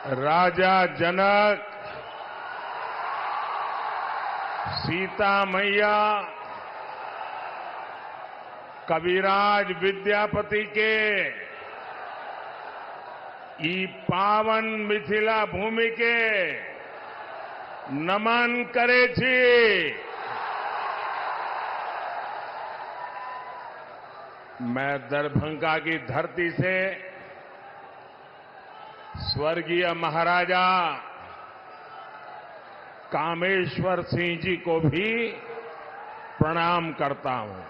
राजा जनक, सीता मैया, कविराज विद्यापति के ई पावन मिथिला भूमि के नमन करे छी। मैं दरभंगा की धरती से स्वर्गीय महाराजा कामेश्वर सिंह जी को भी प्रणाम करता हूं।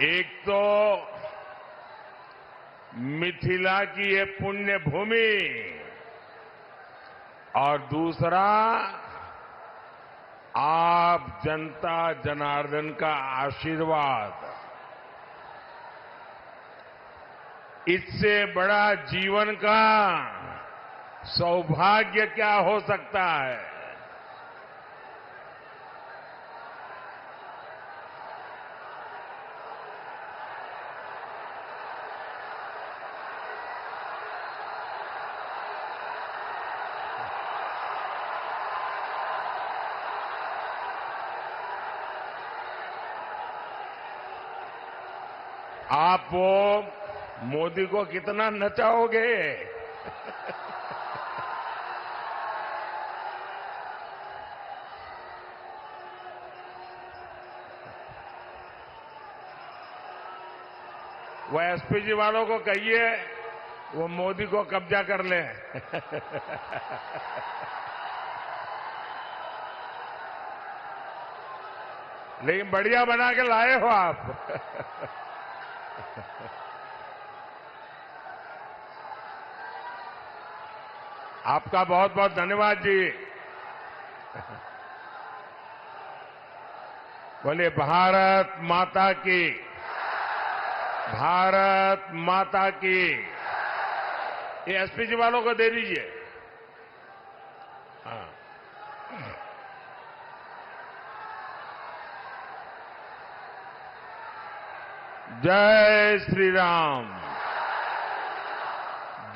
एक तो मिथिला की ये पुण्य भूमि और दूसरा आप जनता जनार्दन का आशीर्वाद। इससे बड़ा जीवन का सौभाग्य क्या हो सकता है। आप वो मोदी को कितना नचाओगे? वो एसपीजी वालों को कहिए वो मोदी को कब्जा कर ले। लेकिन बढ़िया बना के लाए हो आप। आपका बहुत बहुत धन्यवाद जी। बोलिए भारत माता की, भारत माता की। ये एसपीजी वालों को दे दीजिए। हाँ। जय श्री राम,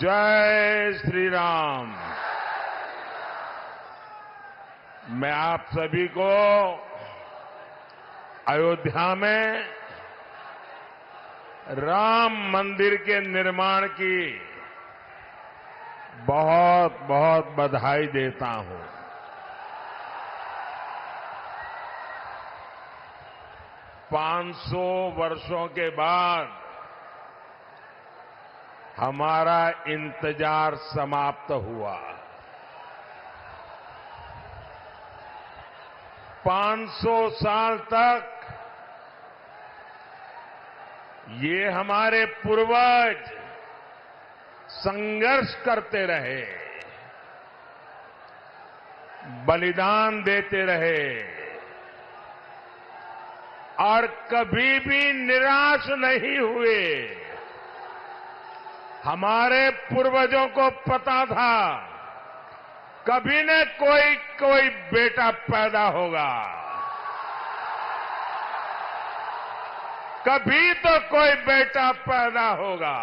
जय श्री राम। मैं आप सभी को अयोध्या में राम मंदिर के निर्माण की बहुत बहुत बधाई देता हूं। पांच सौ वर्षों के बाद हमारा इंतजार समाप्त हुआ। 500 साल तक ये हमारे पूर्वज संघर्ष करते रहे, बलिदान देते रहे और कभी भी निराश नहीं हुए। हमारे पूर्वजों को पता था कभी न कोई बेटा पैदा होगा, कभी तो कोई बेटा पैदा होगा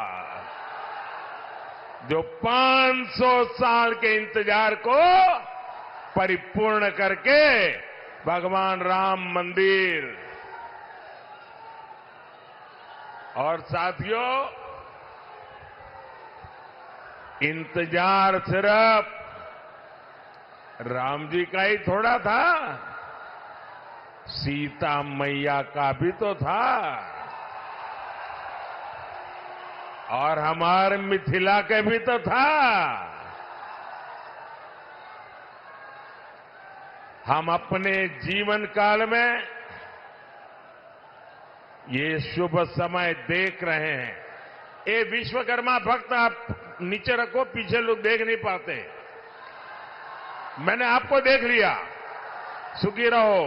जो 500 साल के इंतजार को परिपूर्ण करके भगवान राम मंदिर। और साथियों, इंतजार सिर्फ राम जी का ही थोड़ा था, सीता मैया का भी तो था और हमारे मिथिला के भी तो था। हम अपने जीवन काल में ये शुभ समय देख रहे हैं। ये विश्वकर्मा भक्त आप नीचे रखो, पीछे लोग देख नहीं पाते। मैंने आपको देख लिया, सुखी रहो।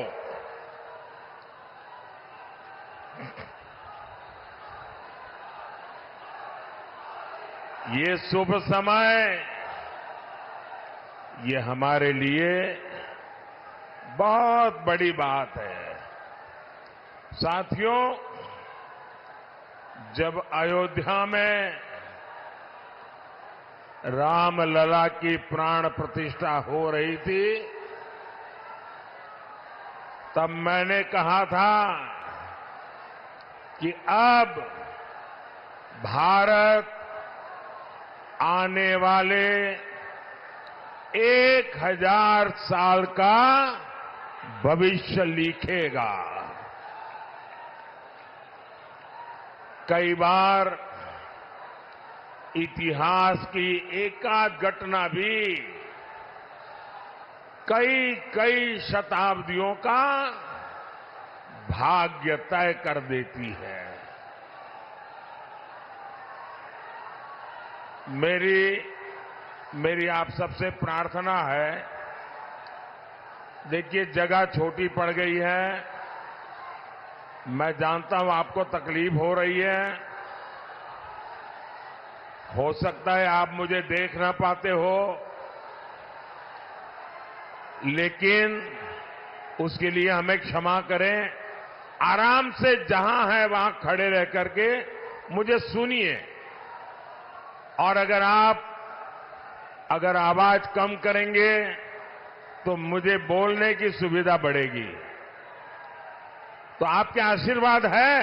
ये शुभ समय, ये हमारे लिए बहुत बड़ी बात है। साथियों, जब अयोध्या में रामलला की प्राण प्रतिष्ठा हो रही थी, तब मैंने कहा था कि अब भारत आने वाले 1000 साल का भविष्य लिखेगा। कई बार इतिहास की एकाध घटना भी कई शताब्दियों का भाग्य तय कर देती है। मेरी आप सबसे प्रार्थना है, देखिए जगह छोटी पड़ गई है, मैं जानता हूं आपको तकलीफ हो रही है, हो सकता है आप मुझे देख ना पाते हो, लेकिन उसके लिए हमें क्षमा करें। आराम से जहां है वहां खड़े रह करके मुझे सुनिए, और अगर आवाज कम करेंगे तो मुझे बोलने की सुविधा बढ़ेगी। तो आपके आशीर्वाद है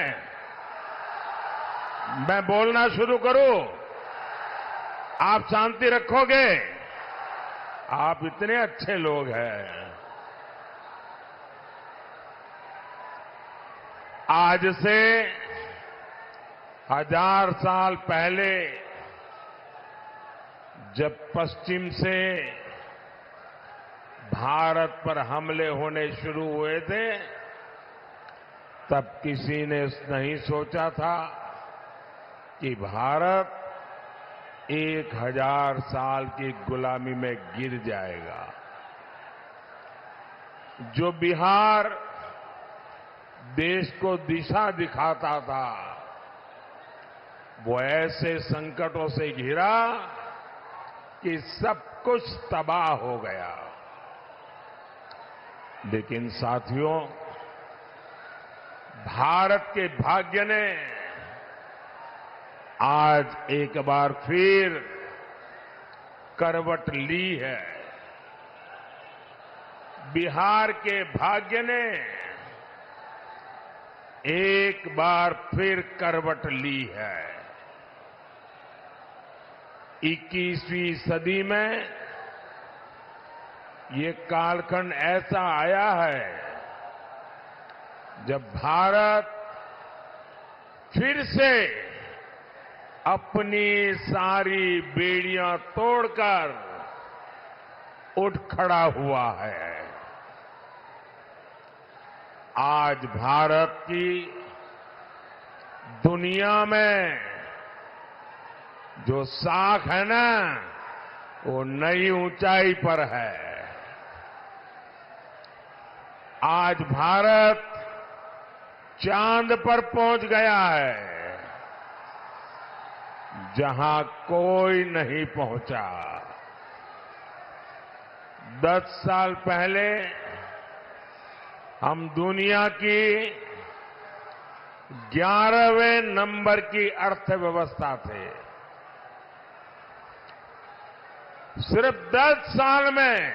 मैं बोलना शुरू करूं? आप शांति रखोगे? आप इतने अच्छे लोग हैं। आज से 1000 साल पहले जब पश्चिम से भारत पर हमले होने शुरू हुए थे, तब किसी ने नहीं सोचा था कि भारत 1000 साल की गुलामी में गिर जाएगा। जो बिहार देश को दिशा दिखाता था, वो ऐसे संकटों से घिरा कि सब कुछ तबाह हो गया। लेकिन साथियों, भारत के भाग्य ने आज एक बार फिर करवट ली है। बिहार के भाग्य ने एक बार फिर करवट ली है। 21वीं सदी में ये कालखंड ऐसा आया है जब भारत फिर से अपनी सारी बेड़ियां तोड़कर उठ खड़ा हुआ है। आज भारत की दुनिया में जो साख है ना, वो नई ऊंचाई पर है। आज भारत चांद पर पहुंच गया है, जहां कोई नहीं पहुंचा। 10 साल पहले हम दुनिया की 11वें नंबर की अर्थव्यवस्था थे। सिर्फ 10 साल में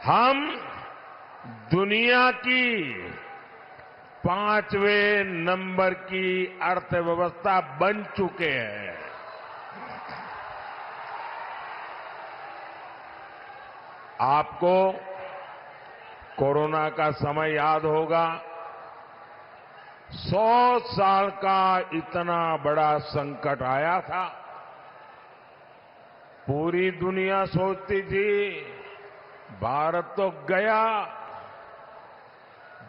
हम दुनिया की 5वें नंबर की अर्थव्यवस्था बन चुके हैं। आपको कोरोना का समय याद होगा। 100 साल का इतना बड़ा संकट आया था। पूरी दुनिया सोचती थी भारत तो गया,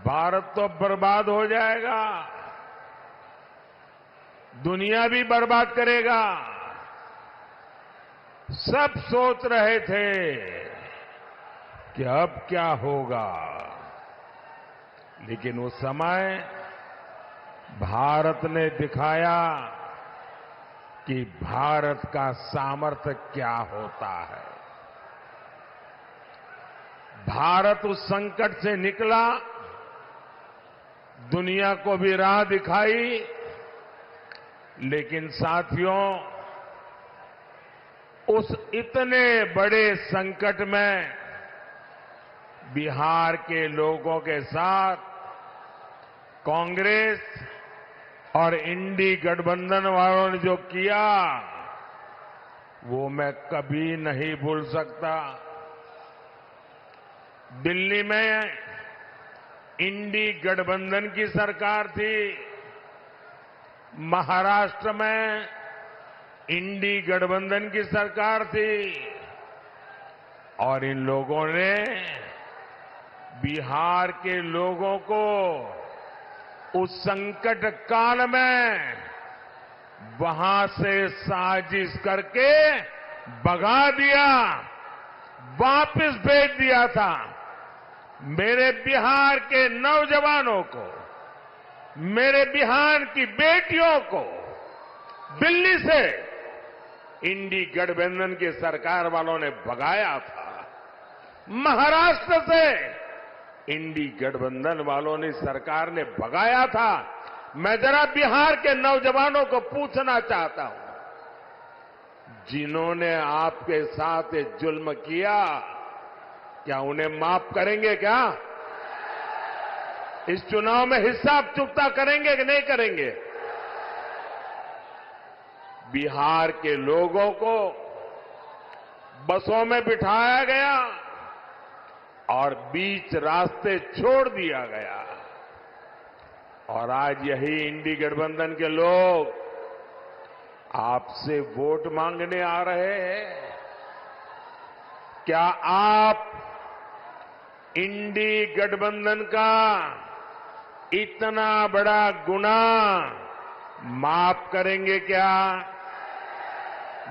भारत तो बर्बाद हो जाएगा, दुनिया भी बर्बाद करेगा। सब सोच रहे थे कि अब क्या होगा, लेकिन उस समय भारत ने दिखाया कि भारत का सामर्थ्य क्या होता है। भारत उस संकट से निकला, दुनिया को भी राह दिखाई, लेकिन साथियों, उस इतने बड़े संकट में बिहार के लोगों के साथ कांग्रेस और इंडी गठबंधन वालों ने जो किया वो मैं कभी नहीं भूल सकता। दिल्ली में इंडी गठबंधन की सरकार थी, महाराष्ट्र में इंडी गठबंधन की सरकार थी और इन लोगों ने बिहार के लोगों को उस संकट काल में वहां से साजिश करके भगा दिया, वापस भेज दिया था। मेरे बिहार के नौजवानों को, मेरे बिहार की बेटियों को दिल्ली से इंडी गठबंधन की सरकार वालों ने भगाया था। महाराष्ट्र से इंडी गठबंधन वालों ने सरकार ने भगाया था। मैं जरा बिहार के नौजवानों को पूछना चाहता हूं, जिन्होंने आपके साथ ये जुल्म किया, क्या उन्हें माफ करेंगे? क्या इस चुनाव में हिसाब चुकता करेंगे कि नहीं करेंगे? बिहार के लोगों को बसों में बिठाया गया और बीच रास्ते छोड़ दिया गया और आज यही इंडी गठबंधन के लोग आपसे वोट मांगने आ रहे हैं। क्या आप इंडी गठबंधन का इतना बड़ा गुनाह माफ करेंगे क्या?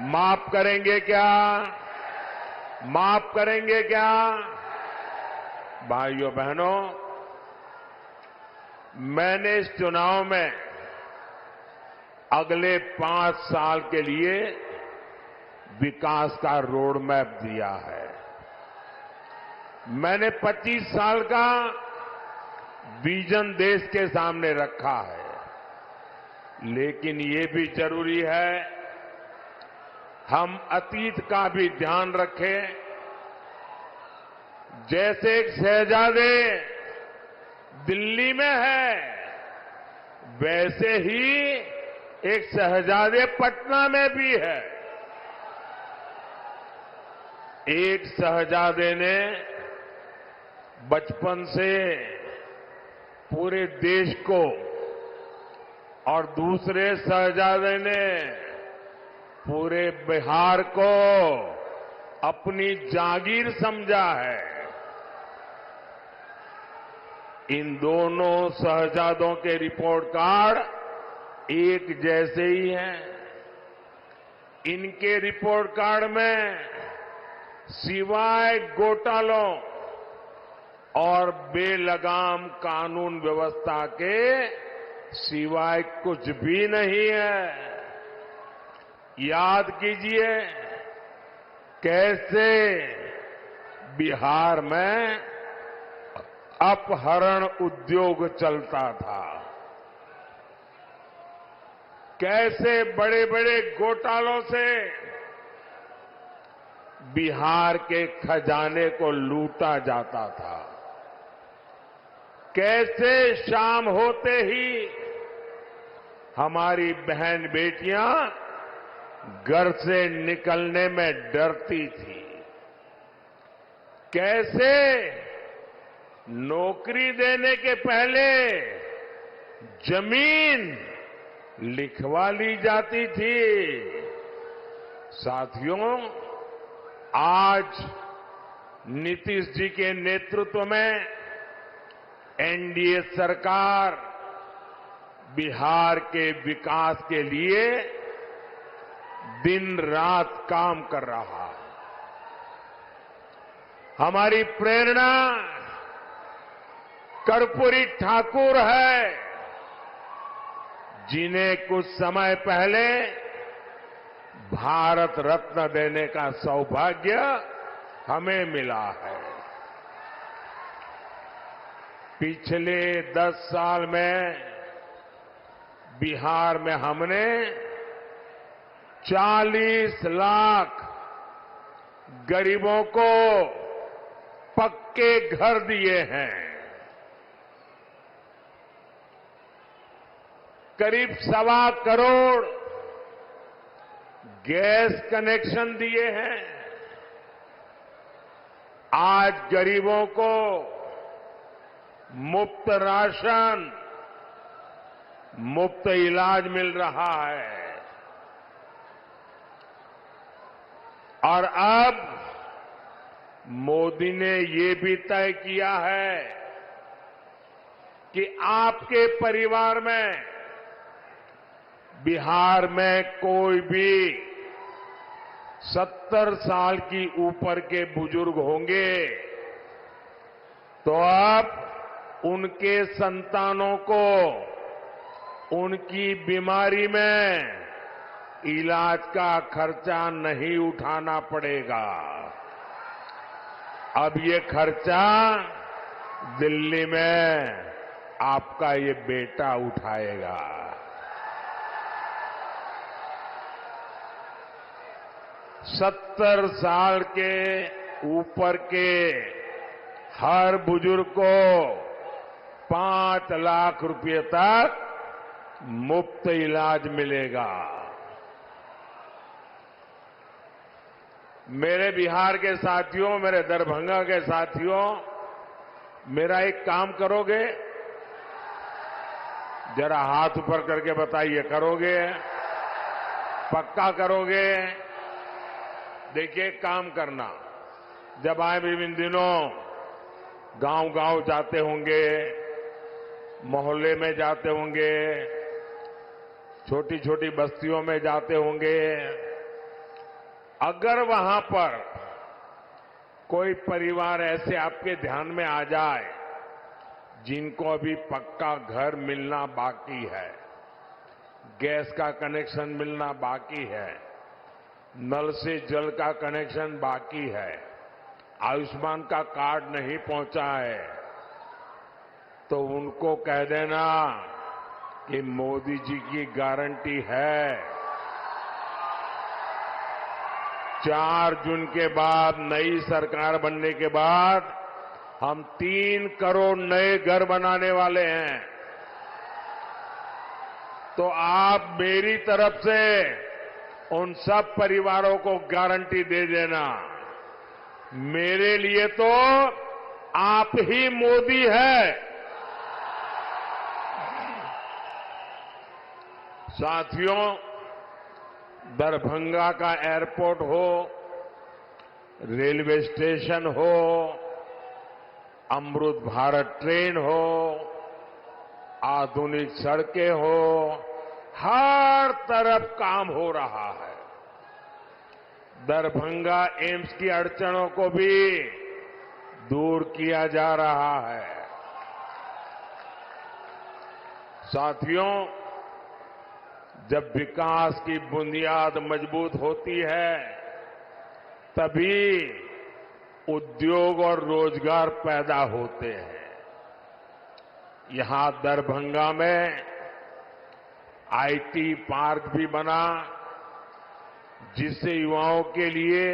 माफ करेंगे क्या? माफ करेंगे क्या? भाइयों बहनों, मैंने इस चुनाव में अगले 5 साल के लिए विकास का रोड मैप दिया है। मैंने 25 साल का विजन देश के सामने रखा है, लेकिन ये भी जरूरी है हम अतीत का भी ध्यान रखें। जैसे एक शहजादे दिल्ली में है, वैसे ही एक शहजादे पटना में भी है। एक शहजादे ने बचपन से पूरे देश को और दूसरे शहजादे ने पूरे बिहार को अपनी जागीर समझा है। इन दोनों शहजादों के रिपोर्ट कार्ड एक जैसे ही हैं। इनके रिपोर्ट कार्ड में सिवाय घोटालों और बेलगाम कानून व्यवस्था के सिवाय कुछ भी नहीं है। याद कीजिए कैसे बिहार में अपहरण उद्योग चलता था, कैसे बड़े बड़े घोटालों से बिहार के खजाने को लूटा जाता था, कैसे शाम होते ही हमारी बहन बेटियां घर से निकलने में डरती थी, कैसे नौकरी देने के पहले जमीन लिखवा ली जाती थी। साथियों, आज नीतीश जी के नेतृत्व में एनडीए सरकार बिहार के विकास के लिए दिन रात काम कर रहा है। हमारी प्रेरणा कर्पूरी ठाकुर है, जिन्हें कुछ समय पहले भारत रत्न देने का सौभाग्य हमें मिला है। पिछले 10 साल में बिहार में हमने 40 लाख गरीबों को पक्के घर दिए हैं, करीब 1.25 करोड़ गैस कनेक्शन दिए हैं। आज गरीबों को मुफ्त राशन, मुफ्त इलाज मिल रहा है। और अब मोदी ने ये भी तय किया है कि आपके परिवार में, बिहार में कोई भी 70 साल की ऊपर के बुजुर्ग होंगे तो अब उनके संतानों को उनकी बीमारी में इलाज का खर्चा नहीं उठाना पड़ेगा। अब ये खर्चा दिल्ली में आपका ये बेटा उठाएगा। 70 साल के ऊपर के हर बुजुर्ग को 5 लाख रुपए तक मुफ्त इलाज मिलेगा। मेरे बिहार के साथियों, मेरे दरभंगा के साथियों, मेरा एक काम करोगे? जरा हाथ ऊपर करके बताइए, करोगे? पक्का करोगे? देखिए, काम करना। जब आए भी इन दिनों गांव-गांव जाते होंगे, मोहल्ले में जाते होंगे, छोटी छोटी बस्तियों में जाते होंगे, अगर वहां पर कोई परिवार ऐसे आपके ध्यान में आ जाए जिनको अभी पक्का घर मिलना बाकी है, गैस का कनेक्शन मिलना बाकी है, नल से जल का कनेक्शन बाकी है, आयुष्मान का कार्ड नहीं पहुंचा है, तो उनको कह देना कि मोदी जी की गारंटी है 4 जून के बाद, नई सरकार बनने के बाद हम 3 करोड़ नए घर बनाने वाले हैं। तो आप मेरी तरफ से उन सब परिवारों को गारंटी दे देना, मेरे लिए तो आप ही मोदी है। साथियों, दरभंगा का एयरपोर्ट हो, रेलवे स्टेशन हो, अमृत भारत ट्रेन हो, आधुनिक सड़कें हो, हर तरफ काम हो रहा है। दरभंगा एम्स की अड़चनों को भी दूर किया जा रहा है। साथियों, जब विकास की बुनियाद मजबूत होती है तभी उद्योग और रोजगार पैदा होते हैं। यहां दरभंगा में आईटी पार्क भी बना, जिससे युवाओं के लिए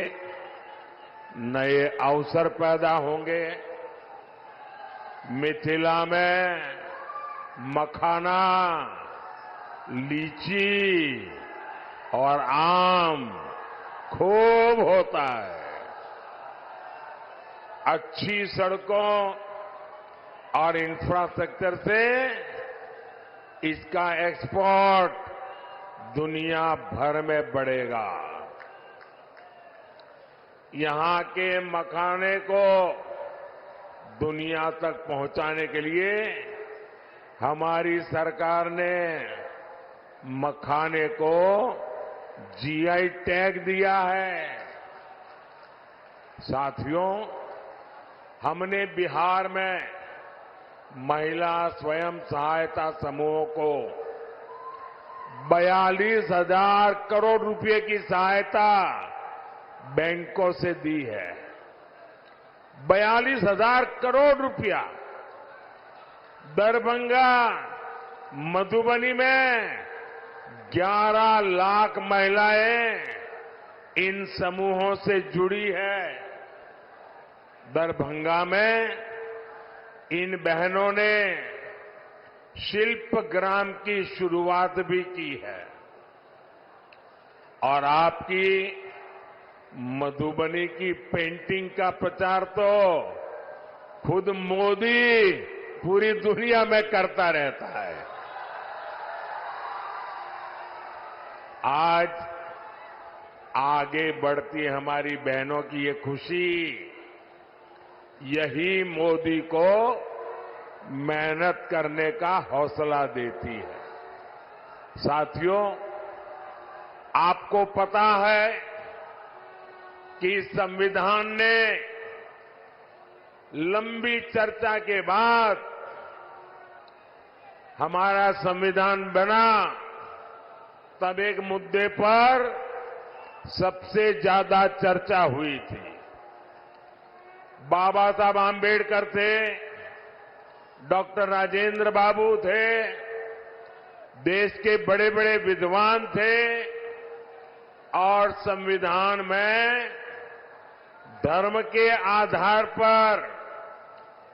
नए अवसर पैदा होंगे। मिथिला में मखाना, लीची और आम खूब होता है। अच्छी सड़कों और इंफ्रास्ट्रक्चर से इसका एक्सपोर्ट दुनिया भर में बढ़ेगा। यहां के मखाने को दुनिया तक पहुंचाने के लिए हमारी सरकार ने मखाने को जीआई टैग दिया है। साथियों, हमने बिहार में महिला स्वयं सहायता समूहों को 42,000 करोड़ रुपए की सहायता बैंकों से दी है। 42,000 करोड़ रुपया। दरभंगा, मधुबनी में 11 लाख महिलाएं इन समूहों से जुड़ी है। दरभंगा में इन बहनों ने शिल्प ग्राम की शुरुआत भी की है और आपकी मधुबनी की पेंटिंग का प्रचार तो खुद मोदी पूरी दुनिया में करता रहता है। आज आगे बढ़ती हमारी बहनों की ये खुशी यही मोदी को मेहनत करने का हौसला देती है। साथियों, आपको पता है कि संविधान ने लंबी चर्चा के बाद हमारा संविधान बना, तब एक मुद्दे पर सबसे ज्यादा चर्चा हुई थी। बाबा साहब आम्बेडकर थे, डॉक्टर राजेंद्र बाबू थे, देश के बड़े बड़े विद्वान थे और संविधान में धर्म के आधार पर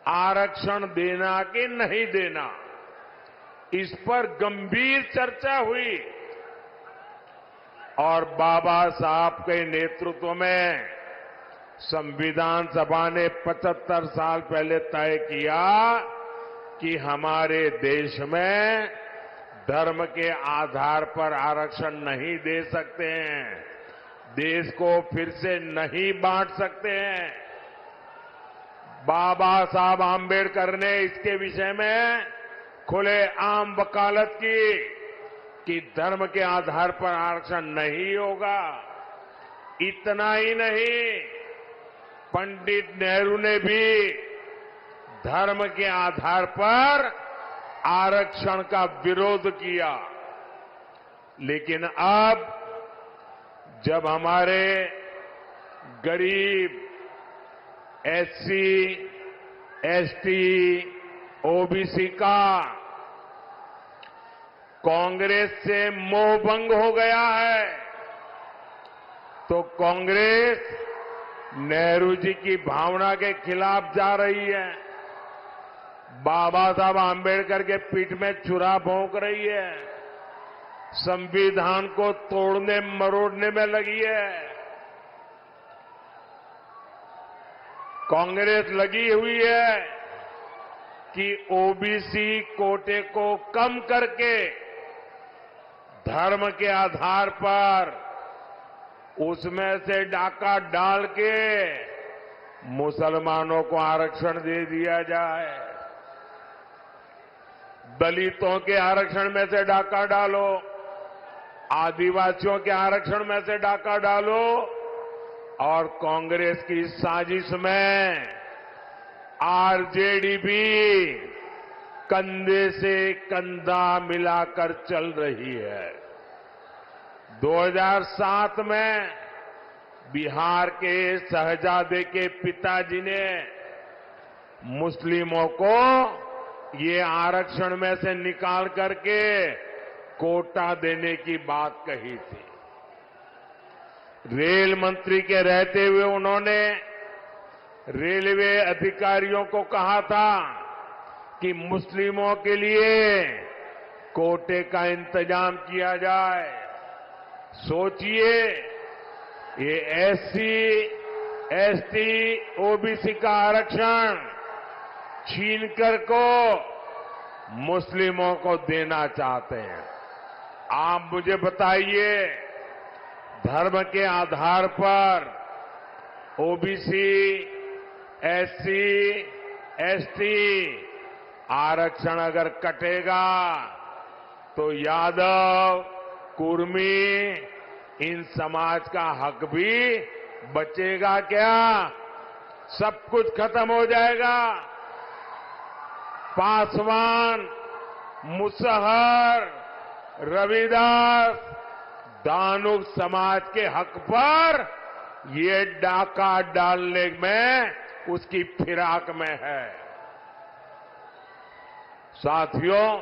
आरक्षण देना कि नहीं देना, इस पर गंभीर चर्चा हुई और बाबा साहब के नेतृत्व में संविधान सभा ने 75 साल पहले तय किया कि हमारे देश में धर्म के आधार पर आरक्षण नहीं दे सकते हैं, देश को फिर से नहीं बांट सकते हैं। बाबा साहब आम्बेडकर ने इसके विषय में खुलेआम वकालत की कि धर्म के आधार पर आरक्षण नहीं होगा। इतना ही नहीं, पंडित नेहरू ने भी धर्म के आधार पर आरक्षण का विरोध किया। लेकिन अब जब हमारे गरीब एससी, एसटी, ओबीसी का कांग्रेस से मोहभंग हो गया है, तो कांग्रेस नेहरू जी की भावना के खिलाफ जा रही है, बाबा साहब आम्बेडकर के पीठ में छुरा भोंक रही है, संविधान को तोड़ने मरोड़ने में लगी है। कांग्रेस लगी हुई है कि ओबीसी कोटे को कम करके धर्म के आधार पर उसमें से डाका डाल के मुसलमानों को आरक्षण दे दिया जाए। दलितों के आरक्षण में से डाका डालो, आदिवासियों के आरक्षण में से डाका डालो और कांग्रेस की साजिश में आरजेडी भी कंधे से कंधा मिलाकर चल रही है। 2007 में बिहार के शहजादे के पिताजी ने मुस्लिमों को ये आरक्षण में से निकाल करके कोटा देने की बात कही थी। रेल मंत्री के रहते हुए उन्होंने रेलवे अधिकारियों को कहा था कि मुस्लिमों के लिए कोटे का इंतजाम किया जाए। सोचिए, ये एससी, एसटी, ओबीसी का आरक्षण छीनकर को मुस्लिमों को देना चाहते हैं। आप मुझे बताइए, धर्म के आधार पर ओबीसी, एससी, एसटी आरक्षण अगर कटेगा तो यादव, कुर्मी, इन समाज का हक भी बचेगा क्या? सब कुछ खत्म हो जाएगा। पासवान, मुसहर, रविदास, दानुक समाज के हक पर ये डाका डालने में उसकी फिराक में है। साथियों,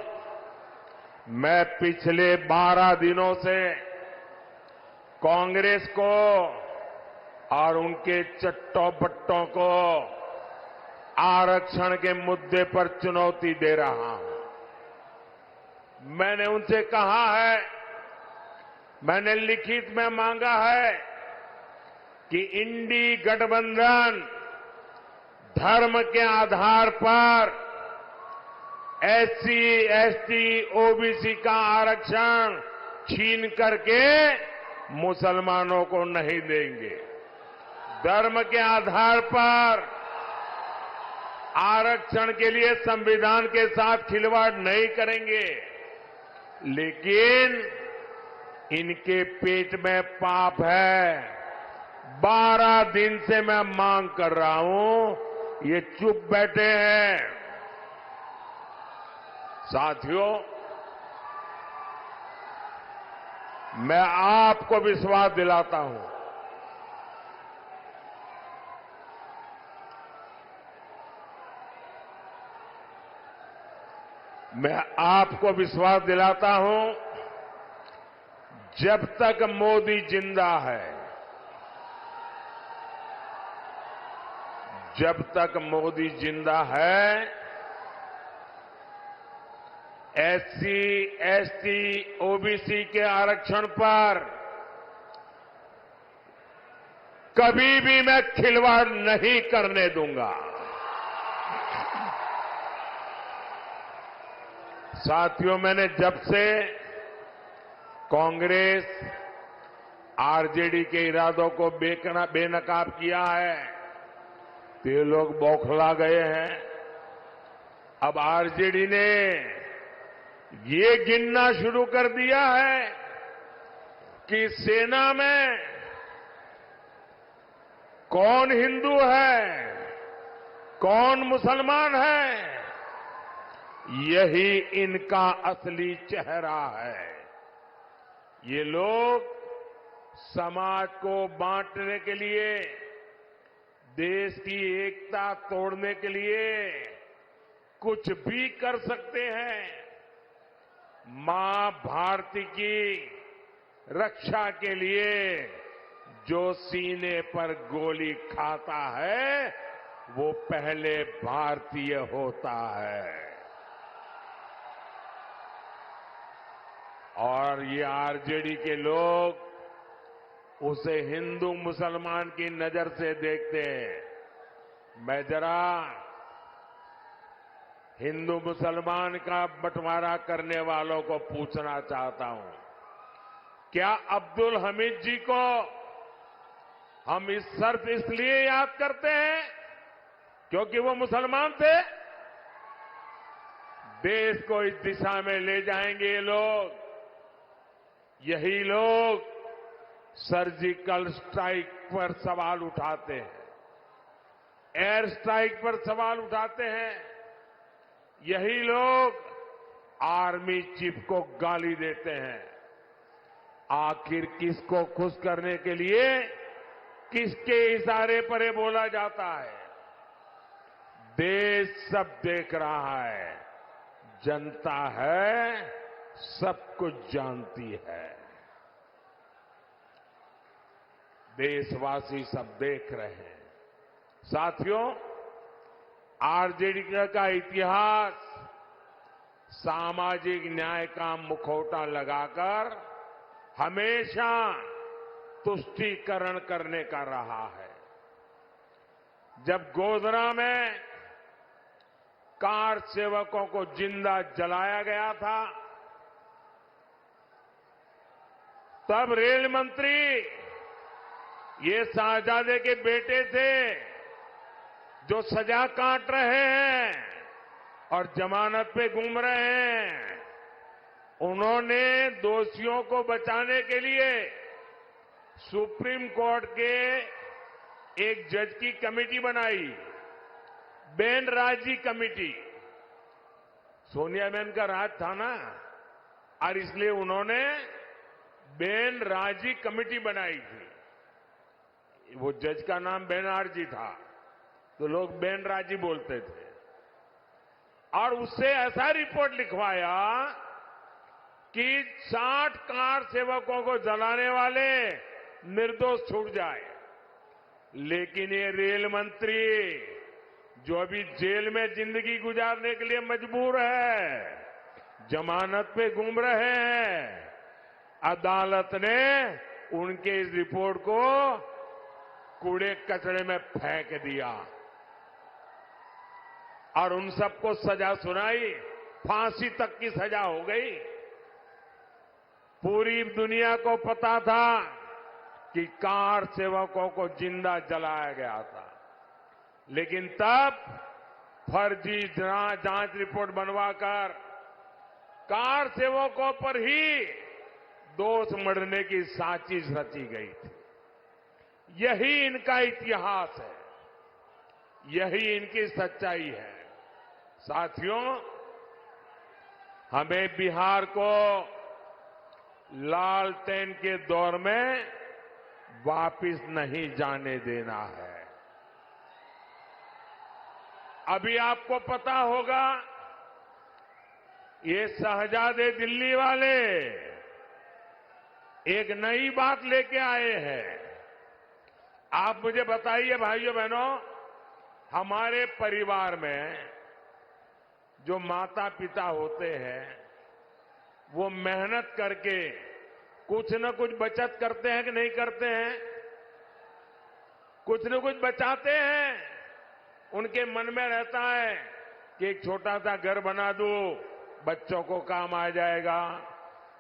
मैं पिछले 12 दिनों से कांग्रेस को और उनके चट्टों बट्टों को आरक्षण के मुद्दे पर चुनौती दे रहा हूं। मैंने उनसे कहा है, मैंने लिखित में मांगा है कि इंडी गठबंधन धर्म के आधार पर एससी, एसटी, ओबीसी का आरक्षण छीन करके मुसलमानों को नहीं देंगे। धर्म के आधार पर आरक्षण के लिए संविधान के साथ खिलवाड़ नहीं करेंगे, लेकिन इनके पेट में पाप है। 12 दिन से मैं मांग कर रहा हूं, ये चुप बैठे हैं। साथियों, मैं आपको विश्वास दिलाता हूं, मैं आपको विश्वास दिलाता हूं, जब तक मोदी जिंदा है, जब तक मोदी जिंदा है, एससी, एसटी, ओबीसी के आरक्षण पर कभी भी मैं खिलवाड़ नहीं करने दूंगा। साथियों, मैंने जब से कांग्रेस, आरजेडी के इरादों को बेनकाब किया है, तो ये लोग बौखला गए हैं। अब आरजेडी ने ये गिनना शुरू कर दिया है कि सेना में कौन हिंदू है, कौन मुसलमान है। यही इनका असली चेहरा है। ये लोग समाज को बांटने के लिए, देश की एकता तोड़ने के लिए कुछ भी कर सकते हैं। मां भारती की रक्षा के लिए जो सीने पर गोली खाता है, वो पहले भारतीय होता है। और ये आरजेडी के लोग उसे हिंदू मुसलमान की नजर से देखते हैं। मैं जरा हिंदू मुसलमान का बंटवारा करने वालों को पूछना चाहता हूं, क्या अब्दुल हमीद जी को हम इस शर्त इसलिए याद करते हैं क्योंकि वो मुसलमान थे? देश को इस दिशा में ले जाएंगे ये लोग। यही लोग सर्जिकल स्ट्राइक पर सवाल उठाते हैं, एयर स्ट्राइक पर सवाल उठाते हैं। यही लोग आर्मी चीफ को गाली देते हैं। आखिर किसको खुश करने के लिए, किसके इशारे पर ये बोला जाता है? देश सब देख रहा है, जनता है, सब कुछ जानती है। देशवासी सब देख रहे हैं। साथियों, आरजेडी का इतिहास सामाजिक न्याय का मुखौटा लगाकर हमेशा तुष्टीकरण करने का रहा है। जब गोधरा में कार सेवकों को जिंदा जलाया गया था, तब रेल मंत्री ये शाहजादे के बेटे थे जो सजा काट रहे हैं और जमानत पे घूम रहे हैं। उन्होंने दोषियों को बचाने के लिए सुप्रीम कोर्ट के एक जज की कमेटी बनाई, बेनराजी कमेटी। सोनिया बहन का राज था ना, और इसलिए उन्होंने बेनराजी कमेटी बनाई थी। वो जज का नाम बेनर्जी था, तो लोग बेनराजी बोलते थे। और उससे ऐसा रिपोर्ट लिखवाया कि 60 कार सेवकों को जलाने वाले निर्दोष छूट जाए। लेकिन ये रेल मंत्री जो अभी जेल में जिंदगी गुजारने के लिए मजबूर है, जमानत पे घूम रहे हैं, अदालत ने उनके इस रिपोर्ट को कूड़े कचरे में फेंक दिया और उन सबको सजा सुनाई, फांसी तक की सजा हो गई। पूरी दुनिया को पता था कि कार सेवकों को जिंदा जलाया गया था, लेकिन तब फर्जी जांच रिपोर्ट बनवाकर कार सेवकों पर ही दोष मढ़ने की साजिश रची गई थी। यही इनका इतिहास है, यही इनकी सच्चाई है। साथियों, हमें बिहार को लालटेन के दौर में वापिस नहीं जाने देना है। अभी आपको पता होगा, ये शहजादे दिल्ली वाले एक नई बात लेके आए हैं। आप मुझे बताइए भाइयों बहनों, हमारे परिवार में जो माता पिता होते हैं वो मेहनत करके कुछ न कुछ बचत करते हैं कि नहीं करते हैं? कुछ न कुछ बचाते हैं। उनके मन में रहता है कि एक छोटा सा घर बना दूं, बच्चों को काम आ जाएगा।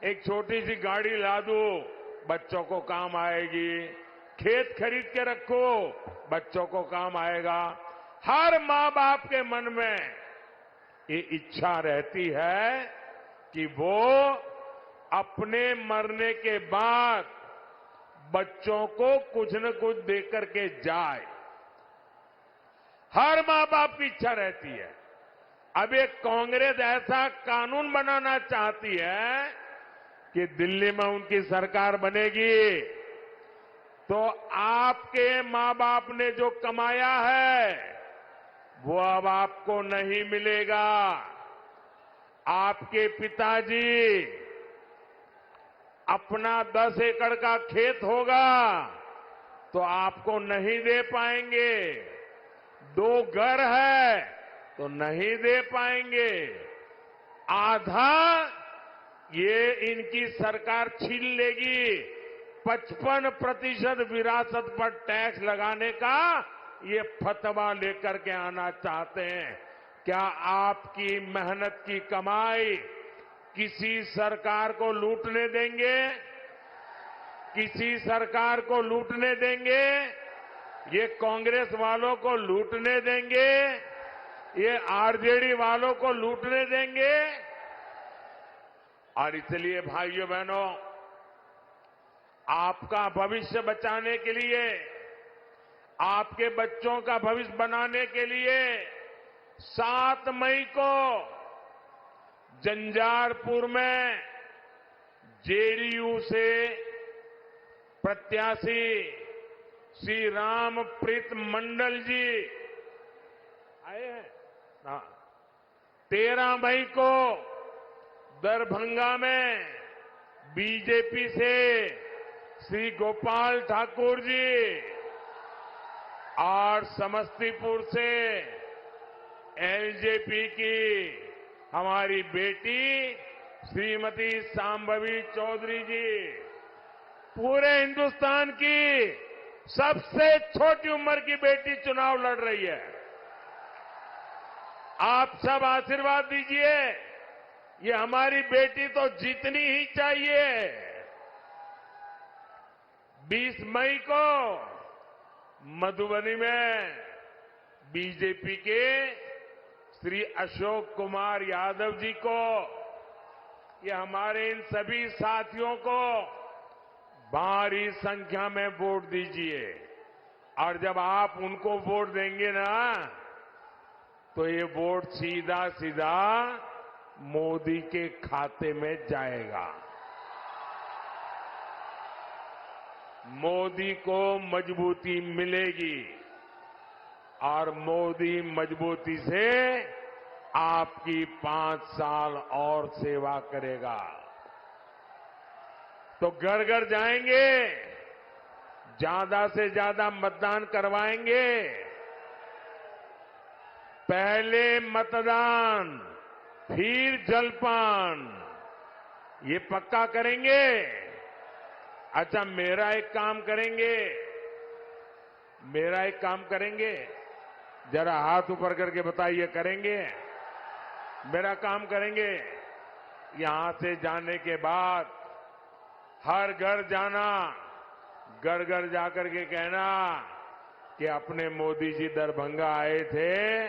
एक छोटी सी गाड़ी ला दूं, बच्चों को काम आएगी। खेत खरीद के रखो, बच्चों को काम आएगा। हर मां बाप के मन में ये इच्छा रहती है कि वो अपने मरने के बाद बच्चों को कुछ न कुछ देकर के जाए। हर मां बाप की इच्छा रहती है। अब एक कांग्रेस ऐसा कानून बनाना चाहती है कि दिल्ली में उनकी सरकार बनेगी तो आपके मां बाप ने जो कमाया है वो अब आपको नहीं मिलेगा। आपके पिताजी अपना 10 एकड़ का खेत होगा तो आपको नहीं दे पाएंगे। 2 घर है तो नहीं दे पाएंगे। आधा ये इनकी सरकार छीन लेगी। 55% विरासत पर टैक्स लगाने का ये फतवा लेकर के आना चाहते हैं। क्या आपकी मेहनत की कमाई किसी सरकार को लूटने देंगे? किसी सरकार को लूटने देंगे? ये कांग्रेस वालों को लूटने देंगे? ये आरजेडी वालों को लूटने देंगे? और इसलिए भाइयों बहनों, आपका भविष्य बचाने के लिए, आपके बच्चों का भविष्य बनाने के लिए 7 मई को झंझारपुर में जेडीयू से प्रत्याशी श्री रामप्रीत मंडल जी आए हैं। 13 मई को दरभंगा में बीजेपी से श्री गोपाल ठाकुर जी और समस्तीपुर से एलजेपी की हमारी बेटी श्रीमती सांभवी चौधरी जी, पूरे हिंदुस्तान की सबसे छोटी उम्र की बेटी चुनाव लड़ रही है। आप सब आशीर्वाद दीजिए। ये हमारी बेटी तो जीतनी ही चाहिए। 20 मई को मधुबनी में बीजेपी के श्री अशोक कुमार यादव जी को, ये हमारे इन सभी साथियों को भारी संख्या में वोट दीजिए। और जब आप उनको वोट देंगे ना, तो ये वोट सीधा सीधा मोदी के खाते में जाएगा। मोदी को मजबूती मिलेगी और मोदी मजबूती से आपकी 5 साल और सेवा करेगा। तो घर घर जाएंगे, ज्यादा से ज्यादा मतदान करवाएंगे। पहले मतदान, फिर जलपान, ये पक्का करेंगे। अच्छा, मेरा एक काम करेंगे, जरा हाथ ऊपर करके बताइए, करेंगे? मेरा काम करेंगे। यहां से जाने के बाद हर घर जाना, घर घर जाकर के कहना कि अपने मोदी जी दरभंगा आए थे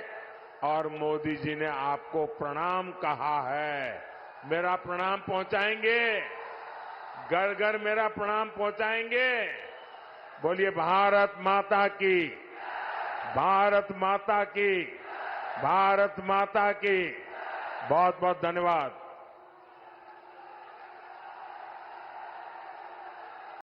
और मोदी जी ने आपको प्रणाम कहा है। मेरा प्रणाम पहुंचाएंगे, घर घर मेरा प्रणाम पहुंचाएंगे। बोलिए भारत माता की, भारत माता की, भारत माता की। बहुत बहुत धन्यवाद।